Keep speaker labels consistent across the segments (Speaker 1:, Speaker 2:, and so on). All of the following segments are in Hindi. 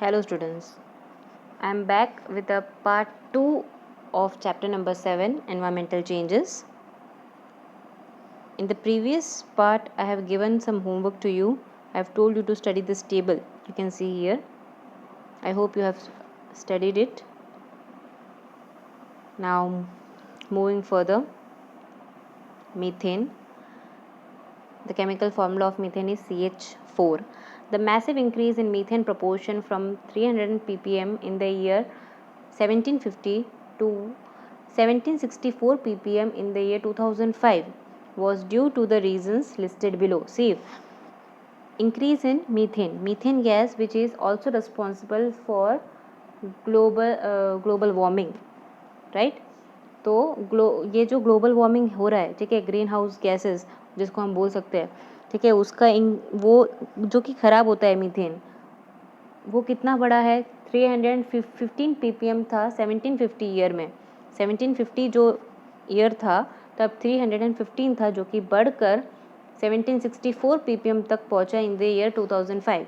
Speaker 1: Hello students, I am back with a part 2 of chapter number 7, environmental changes. In the previous part I have given some homework to you. I have told you to study this table. You can see here. I hope you have studied it. Now moving further, methane. The chemical formula of methane is CH4. The massive increase in methane proportion from 300 ppm in the year 1750 to 1764 ppm in the year 2005 was due to the reasons listed below. See, increase in methane gas, which is also responsible for global warming, right? तो ये जो ग्लोबल वार्मिंग हो रहा है, ठीक है, ग्रीन हाउस गैसेस जिसको हम बोल सकते हैं, ठीक है, उसका वो जो कि ख़राब होता है मीथेन, वो कितना बड़ा है? 315 ppm था 1750 ईयर में. 1750 जो ईयर था तब 315 था, जो कि बढ़कर 1764 ppm तक पहुंचा in the year 2005.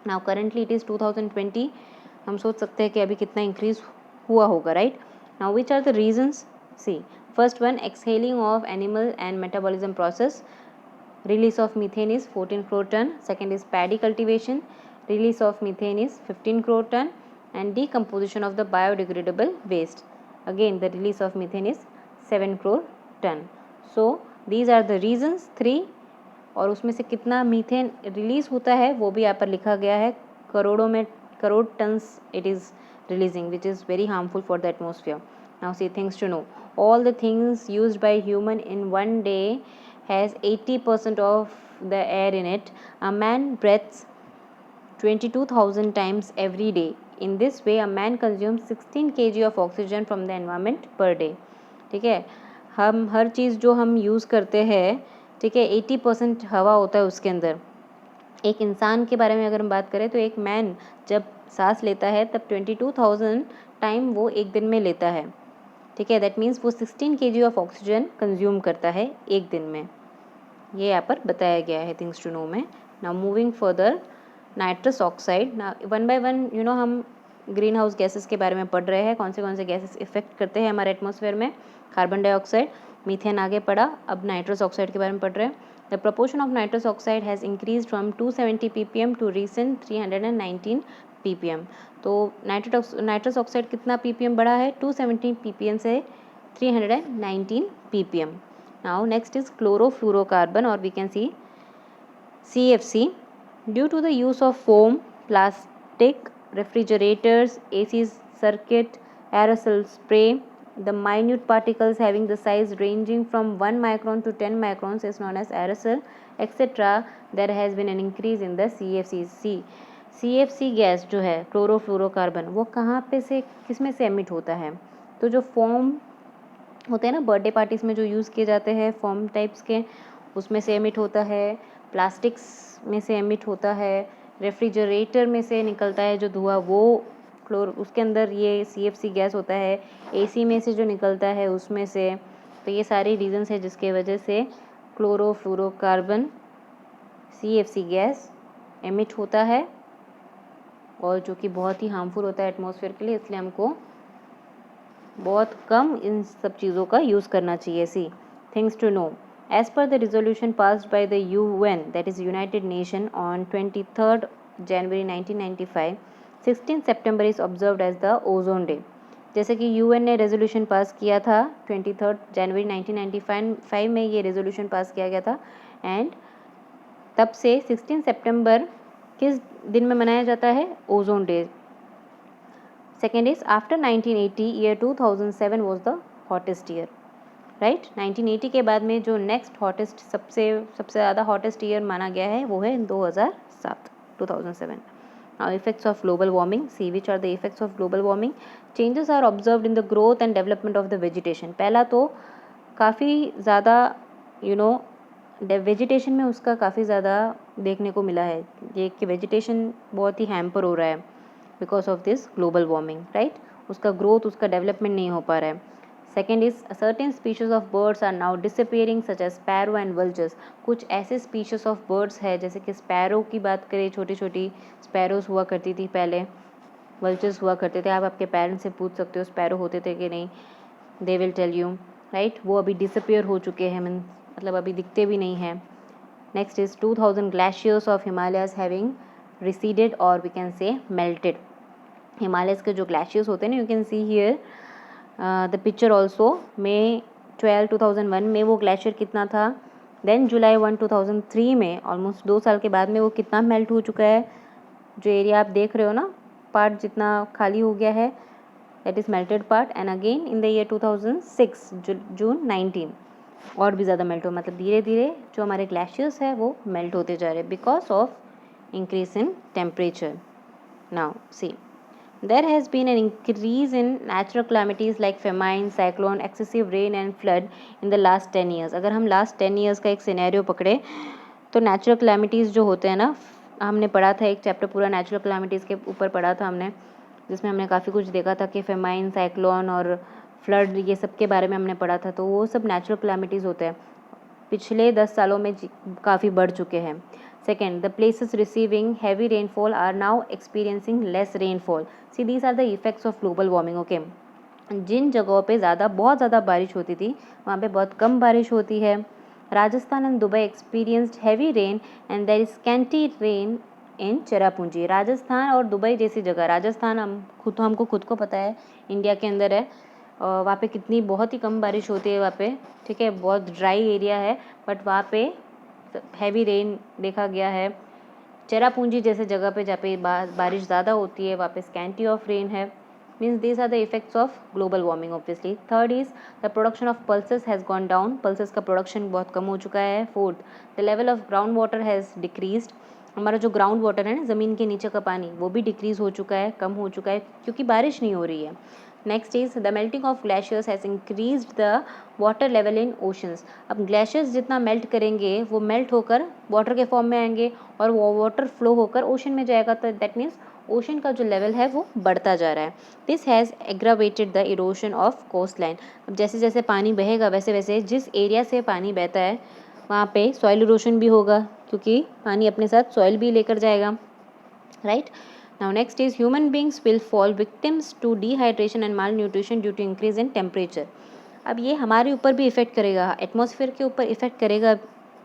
Speaker 1: Now currently it is 2020. हम सोच सकते हैं कि अभी कितना इंक्रीज हुआ होगा, right? Now which are the reasons? See, first one, exhaling of animal and metabolism process. Release of methane is 14 crore ton. Second is paddy cultivation. Release of methane is 15 crore ton. And decomposition of the biodegradable waste. Again, the release of methane is 7 crore ton. So, these are the reasons 3. और उसमें से कितना मीथेन रिलीज होता है वो भी यहाँ पर लिखा गया है. Crore tons it is releasing, which is very harmful for the atmosphere. Now see, things to know. All the things used by human in one day has 80% of the air in it. A man breathes 22,000 times every day. In this way, a man consumes 16 kg of oxygen from the environment per day. ठीक है, हम हर चीज़ जो हम यूज़ करते हैं, ठीक है, 80% हवा होता है उसके अंदर. एक इंसान के बारे में अगर हम बात करें तो एक मैन जब सांस लेता है तब 22,000 टाइम वो एक दिन में लेता है, ठीक है. दैट मीन्स वो 16 kg ऑफ ऑक्सीजन कंज्यूम करता है एक दिन में. ये यहाँ पर बताया गया है थिंग्स टू नो में. Now moving further, nitrous oxide. ना वन बाय वन हम ग्रीन हाउस गैसेस के बारे में पढ़ रहे हैं, कौन से गैसेस इफेक्ट करते हैं हमारे एटमॉस्फेयर में. कार्बन डाइऑक्साइड, मीथेन आगे पढ़ा, अब नाइट्रस ऑक्साइड के बारे में पढ़ रहे हैं. The proportion of nitrous oxide has increase from 270 ppm to recent 319 ppm. तो नाइट्रस ऑक्साइड कितना ppm बढ़ा है? 270 ppm से 319 ppm. Now next is chlorofluorocarbon, or we can see CFC. Due to the use of foam, plastic, refrigerators, AC circuit, aerosol spray, the minute particles having the size ranging from 1 micron to 10 microns is known as aerosol, etc. There has been an increase in the CFC. CFC gas जो है क्लोरोफ्लोरोकार्बन, वो कहाँ पे से किस में से एमिट होता है? तो जो फोम होते हैं ना बर्थडे पार्टीज में जो यूज़ किए जाते हैं फॉर्म टाइप्स के, उसमें से एमिट होता है. प्लास्टिक्स में से एमिट होता है. रेफ्रिजरेटर में से निकलता है जो धुआं, वो उसके अंदर ये CFC गैस होता है. AC में से जो निकलता है उसमें से. तो ये सारे रीजंस है जिसके वजह से क्लोरोफ्लोरोकार्बन CFC गैस एमिट होता है, और जो कि बहुत ही हार्मफुल होता है एटमॉस्फेयर के लिए. इसलिए हमको बहुत कम इन सब चीज़ों का यूज़ करना चाहिए. See, things to know. As per the resolution passed by the UN, that is United Nation, on 23 January 1995, 16 September is observed as the ozone day. जैसे कि UN ने रेजोल्यूशन पास किया था 23 जनवरी 1995 में, ये रेजोल्यूशन पास किया गया था. एंड तब से 16 सितंबर किस दिन में मनाया जाता है? Ozone day. Second is after 1980, year 2007 was the hottest year, right? 1980 के बाद में जो next hottest सबसे ज़्यादा hottest year माना गया है वो है 2007. Now effects of global warming. See, which are the effects of global warming? Changes are observed in the growth and development of the vegetation. पहला तो काफ़ी ज़्यादा वेजिटेशन में उसका काफ़ी ज़्यादा देखने को मिला है, ये कि वेजिटेशन बहुत ही हैम्पर हो रहा है because of this global warming, right? उसका ग्रोथ, उसका डेवलपमेंट नहीं हो पा रहा है. Second is certain species of birds are now disappearing such as sparrow and vultures. कुछ ऐसे स्पीशीज ऑफ बर्ड्स है जैसे कि स्पैरो की बात करें, छोटी छोटी स्पैरोज हुआ करती थी पहले, वल्चर्स हुआ करते थे। आप आपके पेरेंट्स से पूछ सकते हो स्पैरो होते थे कि नहीं, they will tell you, right. वो अभी डिसअपियर हो चुके हैं, मतलब अभी दिखते भी नहीं हैं। Next is 2000 glaciers of Himalayas having receded और we can say melted. Himalayas के जो ग्लेशियर्स होते हैं ना, you can see here the picture also. मई 12, 2001 में वो ग्लेशियर कितना था, देन जुलाई 1, 2003 में, ऑलमोस्ट 2 साल के बाद में वो कितना मेल्ट हो चुका है। जो एरिया आप देख रहे हो ना, पार्ट जितना खाली हो गया है, that is melted part. And again in the year 2006 जून 19 और भी ज़्यादा मेल्ट हो, मतलब धीरे धीरे जो हमारे ग्लेशियर्स है वो मेल्ट होते जा रहे हैं because of increase in temperature. Now see, there has been an increase in natural calamities like famine, cyclone, excessive rain and flood in the last 10 years. अगर हम last 10 years का एक सिनेरियो पकड़े तो नेचुरल कैलामिटीज़ जो होते हैं ना, हमने पढ़ा था एक चैप्टर पूरा नेचुरल कैलामिटीज़ के ऊपर पढ़ा था हमने, जिसमें हमने काफ़ी कुछ देखा था कि फेमाइन, साइक्लोन और फ्लड ये सब के बारे में हमने पढ़ा था। तो वो सब नेचुरल कैलामिटीज़ होते हैं, पिछले 10 सालों में काफ़ी बढ़ चुके हैं। Second, the places receiving heavy rainfall are now experiencing less rainfall. See, these are the effects of global warming. Okay. जिन जगहों पे बहुत ज़्यादा बारिश होती थी वहाँ पे बहुत कम बारिश होती है। Rajasthan and Dubai experienced heavy rain and there is scanty rain in Cherrapunji. Rajasthan और दुबई जैसी जगह, राजस्थान हमको खुद को पता है इंडिया के अंदर है, वहाँ पे कितनी बहुत ही कम बारिश होती है वहाँ पे, ठीक है, बहुत ड्राई एरिया है, बट वहाँ पे हैवी रेन देखा गया है। चेरापूंजी जैसे जगह पे जहाँ पे बारिश ज़्यादा होती है वहाँ पे स्कैंटी ऑफ रेन है। Means these are the effects of global warming obviously. Third is the production of pulses has gone down. Pulses का प्रोडक्शन बहुत कम हो चुका है। Fourth, the level of ground water has decreased. हमारा जो ग्राउंड वाटर है ना, ज़मीन के नीचे का पानी, वो भी डिक्रीज़ हो चुका है, कम हो चुका है क्योंकि बारिश नहीं हो रही है। Next is the melting of glaciers has increased the water level in oceans. अब ग्लेशियर्स जितना मेल्ट करेंगे वो मेल्ट होकर वाटर के फॉर्म में आएंगे और वो वाटर फ्लो होकर ओशन में जाएगा, तो दैट मीन्स ओशन का जो लेवल है वो बढ़ता जा रहा है। This has aggravated the erosion of coast line. अब जैसे जैसे पानी बहेगा वैसे वैसे जिस एरिया से पानी बहता है वहाँ पे सॉइल इरोशन भी होगा क्योंकि पानी अपने साथ सॉइल भी लेकर जाएगा, right. Now next is human beings will fall victims to dehydration and malnutrition due to increase in temperature. अब ये हमारे ऊपर भी इफ़ेक्ट करेगा, एटमॉस्फेयर के ऊपर इफ़ेक्ट करेगा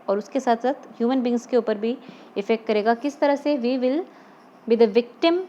Speaker 1: और उसके साथ साथ ह्यूमन बींग्स के ऊपर भी इफ़ेक्ट करेगा। किस तरह से? We will be the victim,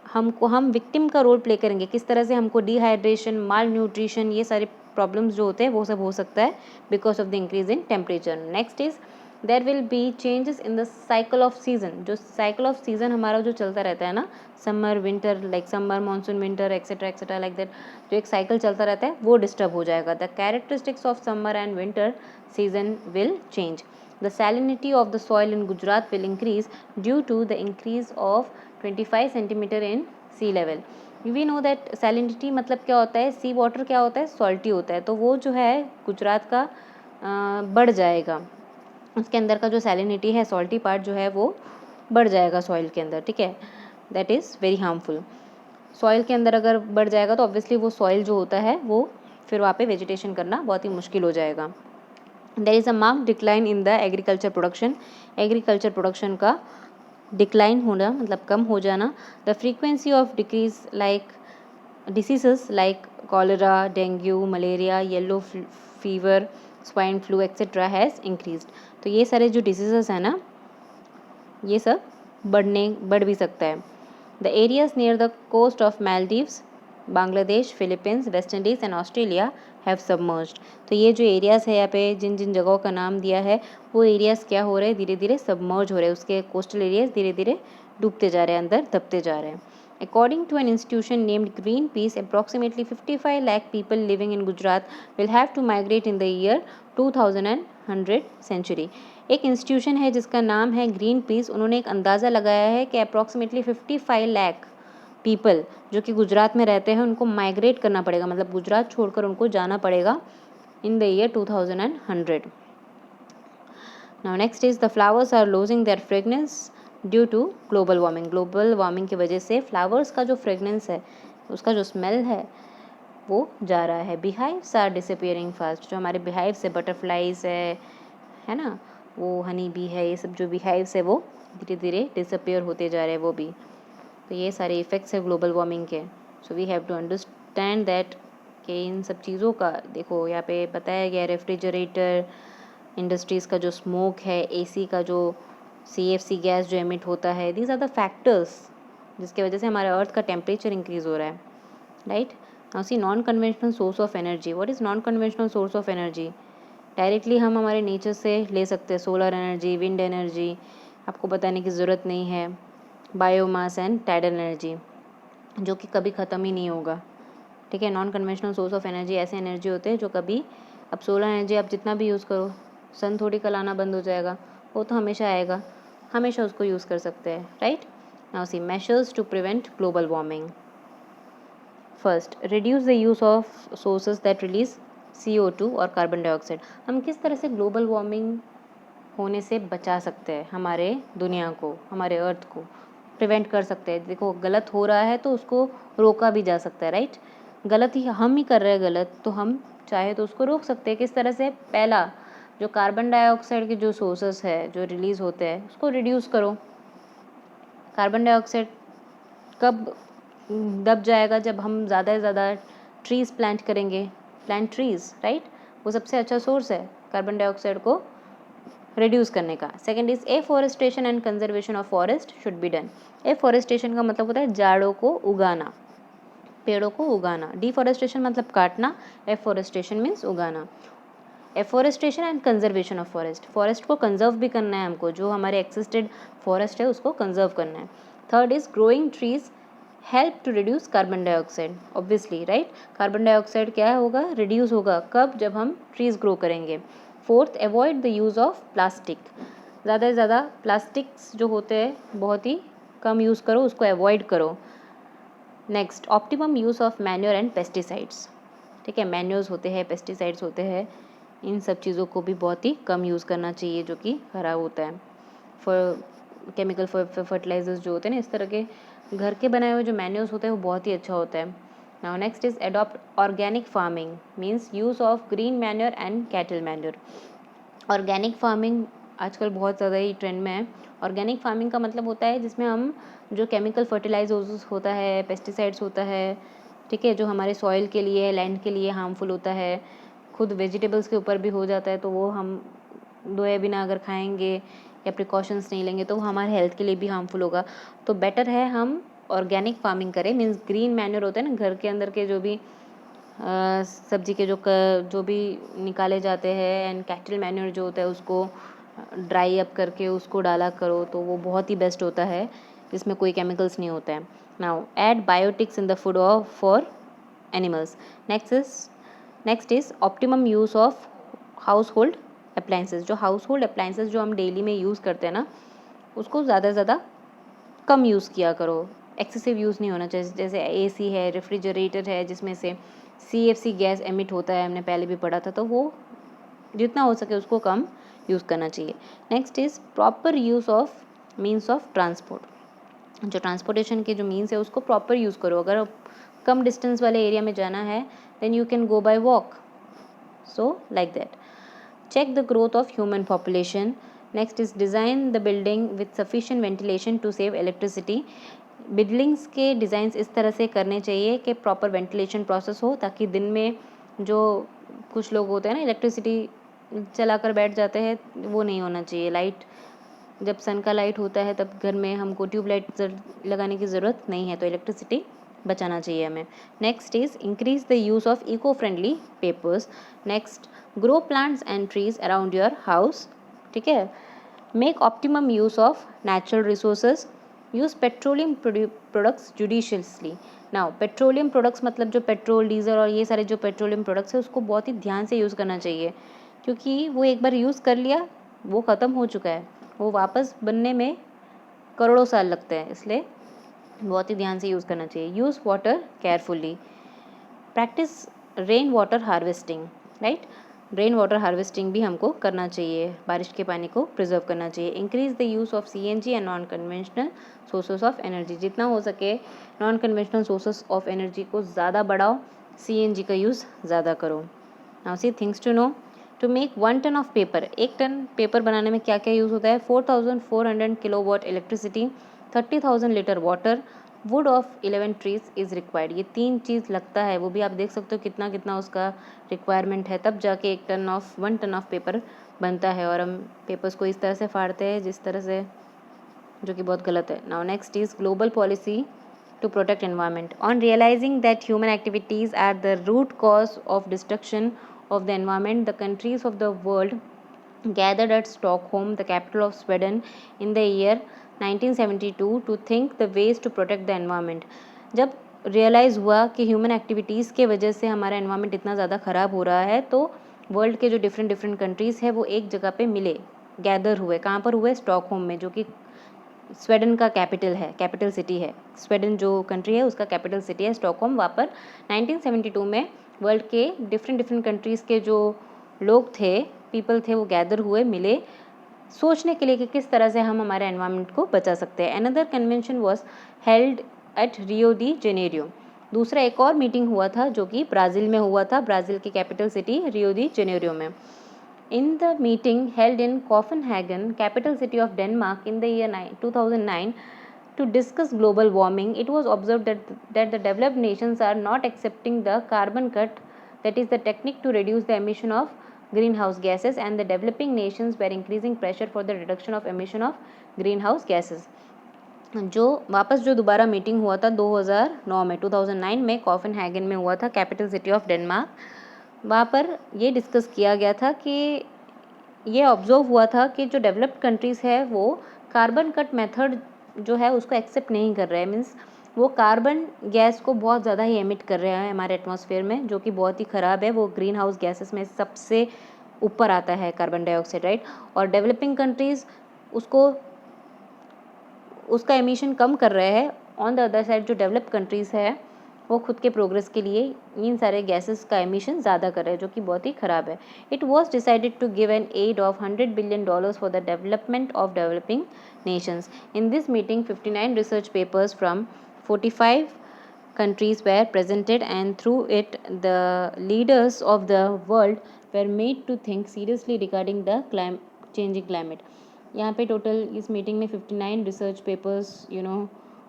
Speaker 1: हम विक्टिम का रोल प्ले करेंगे। किस तरह से? हमको डिहाइड्रेशन, माल न्यूट्रिशन, ये सारे प्रॉब्लम्स जो होते हैं वो सब हो सकता है because of the increase in temperature. Next is there will be changes in the cycle off season. जो साइकिल ऑफ सीजन हमारा जो चलता रहता है ना, summer winter, like summer monsoon winter etcetera like that, जो एक साइकिल चलता रहता है वो डिस्टर्ब हो जाएगा। The characteristics of summer and winter season will change. The salinity of the soil in Gujarat will increase due to the increase of 25 centimeter in sea level. We know that salinity मतलब क्या होता है? सी वाटर क्या होता है? सॉल्टी होता है। तो वो जो है गुजरात का बढ़ जाएगा, उसके अंदर का जो सैलिनिटी है, सॉल्टी पार्ट जो है वो बढ़ जाएगा सॉइल के अंदर, ठीक है। That is very harmful. Soil के अंदर अगर बढ़ जाएगा तो ऑब्वियसली वो सॉइल जो होता है वो फिर वहाँ पे वेजिटेशन करना बहुत ही मुश्किल हो जाएगा। There is a marked decline in the agriculture production. Agriculture production का डिक्लाइन होना मतलब कम हो जाना। The frequency of decrease like diseases like cholera, dengue, malaria, yellow fever, swine flu etcetera has increased. तो ये सारे जो डिसीजेस हैं ना, ये सब बढ़ भी सकता है। The areas near the coast of Maldives, Bangladesh, Philippines, West Indies and Australia have submerged. तो ये जो एरियाज़ है यहाँ पे जिन जिन जगहों का नाम दिया है वो एरियाज़ क्या हो रहे हैं? धीरे धीरे सबमर्ज हो रहे हैं, उसके कोस्टल एरियाज़ धीरे धीरे डूबते जा रहे हैं, अंदर दबते जा रहे हैं। According to an institution named Greenpeace, approximately 55 lakh people living in Gujarat will have to migrate in the year 2100 century. एक इंस्टीट्यूशन है जिसका नाम है ग्रीन पीस, उन्होंने एक अंदाज़ा लगाया है कि अप्रॉक्सीमेटली 55 लाख पीपल जो कि गुजरात में रहते हैं उनको माइग्रेट करना पड़ेगा, मतलब गुजरात छोड़कर उनको जाना पड़ेगा in the year 2100. Now next is the flowers are losing their fragrance due to global warming. Global warming की वजह से फ्लावर्स का जो फ्रेगनेंस है, उसका जो स्मेल है वो जा रहा है। beehives आर डिसअपियरिंग फास्ट, जो हमारे beehives है, बटरफ्लाइज है ना, वो हनी बी है, ये सब जो beehives है वो धीरे धीरे डिसअपियर होते जा रहे हैं वो भी। तो ये सारे इफ़ेक्ट्स है ग्लोबल वार्मिंग के। So we have to understand that कि इन सब चीज़ों का, देखो यहाँ पे बताया गया, रेफ्रिजरेटर, इंडस्ट्रीज़ का जो स्मोक है, एसी का जो CFC गैस जो एमिट होता है, दीज आर द फैक्टर्स जिसकी वजह से हमारे अर्थ का टेम्परेचर इंक्रीज़ हो रहा है, right. Now C non conventional source of energy. What is non conventional source of energy? Directly हम हमारे नेचर से ले सकते हैं, सोलर एनर्जी, विंड एनर्जी, आपको बताने की ज़रूरत नहीं है, बायोमास एंड टाइडल एनर्जी, जो कि कभी ख़त्म ही नहीं होगा, ठीक है। Non conventional source of energy ऐसे एनर्जी होते हैं जो कभी, अब सोलर एनर्जी आप जितना भी यूज़ करो, सन थोड़ी कल आना बंद हो जाएगा, वो तो हमेशा आएगा, हमेशा उसको यूज़ कर सकते हैं, right. Now see measures to prevent global warming. First, reduce the use of sources that release CO2 और कार्बन डाइऑक्साइड। हम किस तरह से ग्लोबल वार्मिंग होने से बचा सकते हैं हमारे दुनिया को, हमारे अर्थ को प्रिवेंट कर सकते हैं। देखो गलत हो रहा है तो उसको रोका भी जा सकता है, राइट। गलत ही हम ही कर रहे हैं गलत, तो हम चाहे तो उसको रोक सकते हैं। किस तरह से? पहला, जो कार्बन डाइऑक्साइड के जो सोर्सेस है जो रिलीज़ होते हैं उसको रिड्यूस करो। कार्बन डाइऑक्साइड कब दब जाएगा? जब हम ज़्यादा से ज़्यादा ट्रीज़ प्लांट करेंगे, प्लांट ट्रीज़, राइट। वो सबसे अच्छा सोर्स है कार्बन डाइऑक्साइड को रिड्यूस करने का। Second is afforestation and conservation of forest should be done. Afforestation का मतलब होता है झाड़ों को उगाना, पेड़ों को उगाना। डिफॉरेस्टेशन मतलब काटना, एफॉरेस्टेशन मीन्स उगाना। Afforestation and conservation of forest, forest को कंजर्व भी करना है हमको, जो हमारे एक्सिस्टेड फॉरेस्ट है उसको कंजर्व करना है। Third is growing trees help to reduce carbon dioxide, obviously, right. Carbon dioxide क्या होगा? रिड्यूस होगा। कब? जब हम ट्रीज ग्रो करेंगे। Fourth, avoid the use of plastic. ज़्यादा से ज़्यादा प्लास्टिक्स जो होते हैं बहुत ही कम यूज़ करो, उसको अवॉइड करो। Next, optimum use of manure and pesticides, ठीक है। मैन्योर्स होते हैं, पेस्टिसाइड्स होते हैं, इन सब चीज़ों को भी बहुत ही कम यूज़ करना चाहिए जो कि ख़राब होता है। केमिकल फर्टिलाइजर्स जो होते हैं ना, इस तरह के घर के बनाए हुए जो मैन्योर्स होते हैं वो बहुत ही अच्छा होता है। Now next is adopt organic farming, means use of green manure and cattle manure. Organic farming आजकल बहुत ज़्यादा ही ट्रेंड में है। ऑर्गेनिक फार्मिंग का मतलब होता है जिसमें हम जो केमिकल फर्टिलाइजर्स होता है, पेस्टिसाइड्स होता है, ठीक है, जो हमारे सॉइल के लिए, लैंड के लिए हार्मफुल होता है, खुद वेजिटेबल्स के ऊपर भी हो जाता है, तो वो हम धोए बिना अगर खाएंगे या प्रिकॉशंस नहीं लेंगे तो वो हमारे हेल्थ के लिए भी हार्मफुल होगा। तो बेटर है हम ऑर्गेनिक फार्मिंग करें, मीन्स ग्रीन मैन्योर होता है ना, घर के अंदर के जो भी सब्जी के जो भी निकाले जाते हैं, एंड कैटल मैन्योर जो होता है उसको ड्राई अप करके उसको डाला करो, तो वो बहुत ही बेस्ट होता है, जिसमें कोई केमिकल्स नहीं होता है। Now add biotics in the food of for animals. Next is optimum use of house hold appliances. जो हाउस होल्ड अप्लाइंसेस जो हम डेली में यूज़ करते हैं ना, उसको ज़्यादा से ज़्यादा कम यूज़ किया करो, एक्सेसिव यूज़ नहीं होना चाहिए। जैसे AC है, रेफ्रिजरेटर है, जिसमें से CFC गैस एमिट होता है, हमने पहले भी पढ़ा था, तो वो जितना हो सके उसको कम यूज़ करना चाहिए। Next is proper use of means of transport. जो ट्रांसपोर्टेशन के जो मीन्स है उसको प्रॉपर यूज़ करो। अगर कम डिस्टेंस वाले एरिया में जाना है then you can go by walk, so like that. Check the growth of human population. Next is design the building with sufficient ventilation to save electricity. Buildings के डिज़ाइंस इस तरह से करने चाहिए कि प्रॉपर वेंटिलेशन प्रोसेस हो, ताकि दिन में जो कुछ लोग होते हैं ना इलेक्ट्रिसिटी चला कर बैठ जाते हैं, वो नहीं होना चाहिए। लाइट जब सन का लाइट होता है तब घर में हमको ट्यूबलाइट लगाने की ज़रूरत नहीं है, तो इलेक्ट्रिसिटी बचाना चाहिए हमें। Next is increase the use of eco friendly papers. Next, grow plants and trees around your house, ठीक है। Make optimum use of natural resources. Use petroleum products judiciously. Now petroleum products मतलब जो पेट्रोल, डीजल और ये सारे जो पेट्रोलियम प्रोडक्ट्स है उसको बहुत ही ध्यान से यूज़ करना चाहिए, क्योंकि वो एक बार यूज़ कर लिया वो ख़त्म हो चुका है, वो वापस बनने में करोड़ों साल लगते हैं, इसलिए बहुत ही ध्यान से यूज़ करना चाहिए। Use water carefully. Practice rain water harvesting, right. Rain water harvesting भी हमको करना चाहिए, बारिश के पानी को प्रिजर्व करना चाहिए। Increase the use of CNG and non conventional sources of energy. जितना हो सके non conventional sources of energy को ज़्यादा बढ़ाओ, CNG का यूज़ ज़्यादा करो। Now see things to know, to make 1 ton of paper, 1 ton paper बनाने में क्या क्या यूज़ होता है, 4400 kilowatt electricity, 30,000 litre water, wood of 11 trees is required. ये 3 चीज़ लगता है, वो भी आप देख सकते हो कितना कितना उसका रिक्वायरमेंट है, तब जाके 1 टन ऑफ पेपर बनता है। और हम पेपर्स को इस तरह से फाड़ते हैं जिस तरह से, जो कि बहुत गलत है। Now next is global policy to protect environment. On realizing that human activities are the root cause of destruction of the environment, the countries of the world gathered at Stockholm, the capital of Sweden, in the year 1972 to think the ways to protect the environment. जब रियलाइज़ हुआ कि ह्यूमन एक्टिविटीज़ के वजह से हमारा एनवायरनमेंट इतना ज़्यादा ख़राब हो रहा है, तो वर्ल्ड के जो डिफरेंट डिफरेंट कंट्रीज़ है वो एक जगह पे मिले, गैदर हुए। कहाँ पर हुए? स्टॉकहोम में, जो कि स्वीडन का कैपिटल है, कैपिटल सिटी है। स्वीडन जो कंट्री है उसका कैपिटल सिटी है स्टॉकहोम। वहाँ पर 1972 में वर्ल्ड के डिफरेंट डिफरेंट कंट्रीज़ के जो लोग थे, पीपल थे, वो गैदर हुए, मिले, सोचने के लिए कि किस तरह से हम हमारे एनवायरनमेंट को बचा सकते हैं। Another convention was held at Rio de Janeiro. दूसरा एक और मीटिंग हुआ था जो कि ब्राज़ील में हुआ था, ब्राज़ील की capital city Rio de Janeiro में। In the meeting held in Copenhagen, capital city of Denmark, in the year 2009, to discuss global warming, it was observed that the developed nations are not accepting the carbon cut, that is the technique to reduce the emission of greenhouse gases, and the developing nations were increasing pressure for the reduction of emission of greenhouse gases. जो वापस जो दोबारा मीटिंग हुआ था 2009 में, 2009 में कॉफनहैगन में हुआ था, कैपिटल सिटी ऑफ डेनमार्क। वहाँ पर ये डिस्कस किया गया था कि ये ऑब्जर्व हुआ था कि जो डेवलप्ड कंट्रीज़ है वो कार्बन कट मेथड जो है उसको एक्सेप्ट नहीं कर रहे हैं। मीन्स वो कार्बन गैस को बहुत ज़्यादा ही एमिट कर रहे हैं हमारे एटमॉस्फेयर में, जो कि बहुत ही ख़राब है। वो ग्रीन हाउस गैसेस में सबसे ऊपर आता है कार्बन डाइऑक्साइड, राइट। और डेवलपिंग कंट्रीज़ उसका एमिशन कम कर रहे हैं। ऑन द अदर साइड जो डेवलप्ड कंट्रीज़ है वो खुद के प्रोग्रेस के लिए इन सारे गैसेस का एमिशन ज़्यादा कर रहे हैं, जो कि बहुत ही ख़राब है। It was decided to give an aid of $100 billion for the development of developing nations. In this meeting 59 research papers from 45 countries were presented, and through it the leaders of the world were made to think seriously regarding the changing climate. यहाँ पे टोटल इस मीटिंग में 59 रिसर्च पेपर्स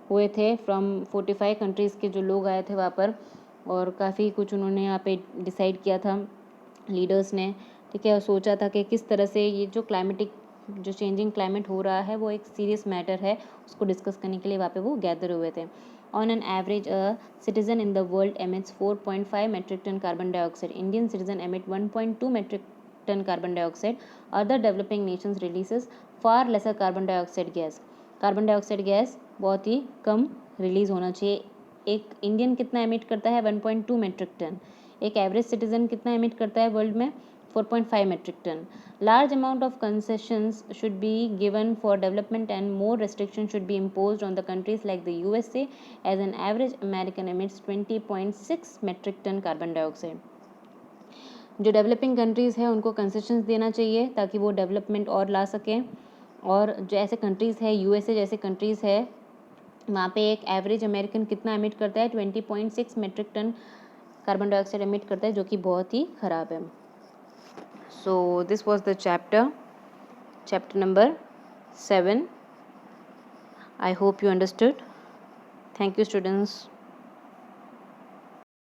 Speaker 1: हुए थे फ्रॉम 45 कंट्रीज़ के जो लोग आए थे वहाँ पर, और काफ़ी कुछ उन्होंने यहाँ पे डिसाइड किया था लीडर्स ने, ठीक है। और सोचा था कि किस तरह से ये जो चेंजिंग क्लाइमेट हो रहा है वो एक सीरियस मैटर है, उसको डिस्कस करने के लिए वहाँ पे वो गैदर हुए थे। On an average a citizen in the world emits 4.5 metric ton carbon dioxide. Indian citizen emit 1.2 metric ton carbon dioxide. Other developing nations releases far lesser carbon dioxide gas. Carbon dioxide gas बहुत ही कम रिलीज़ होना चाहिए। एक इंडियन कितना एमिट करता है? 1.2 मेट्रिक टन। एक एवरेज सिटीजन कितना एमिट करता है वर्ल्ड में? 4.5 metric ton. Large amount of concessions should be given for development and more restriction should be imposed on the countries like the USA, as an average American emits 20.6 metric ton carbon dioxide. जो डेवलपिंग कंट्रीज़ हैं उनको कंसेशंस देना चाहिए ताकि वो डेवलपमेंट और ला सकें। और जो ऐसे कंट्रीज़ है, USA जैसे कंट्रीज़ है, वहाँ पे एक एवरेज अमेरिकन कितना एमिट करता है? 20.6 metric ton carbon dioxide emit करता है, जो कि बहुत ही ख़राब है। So this was the chapter number 7. I hope you understood. Thank you students.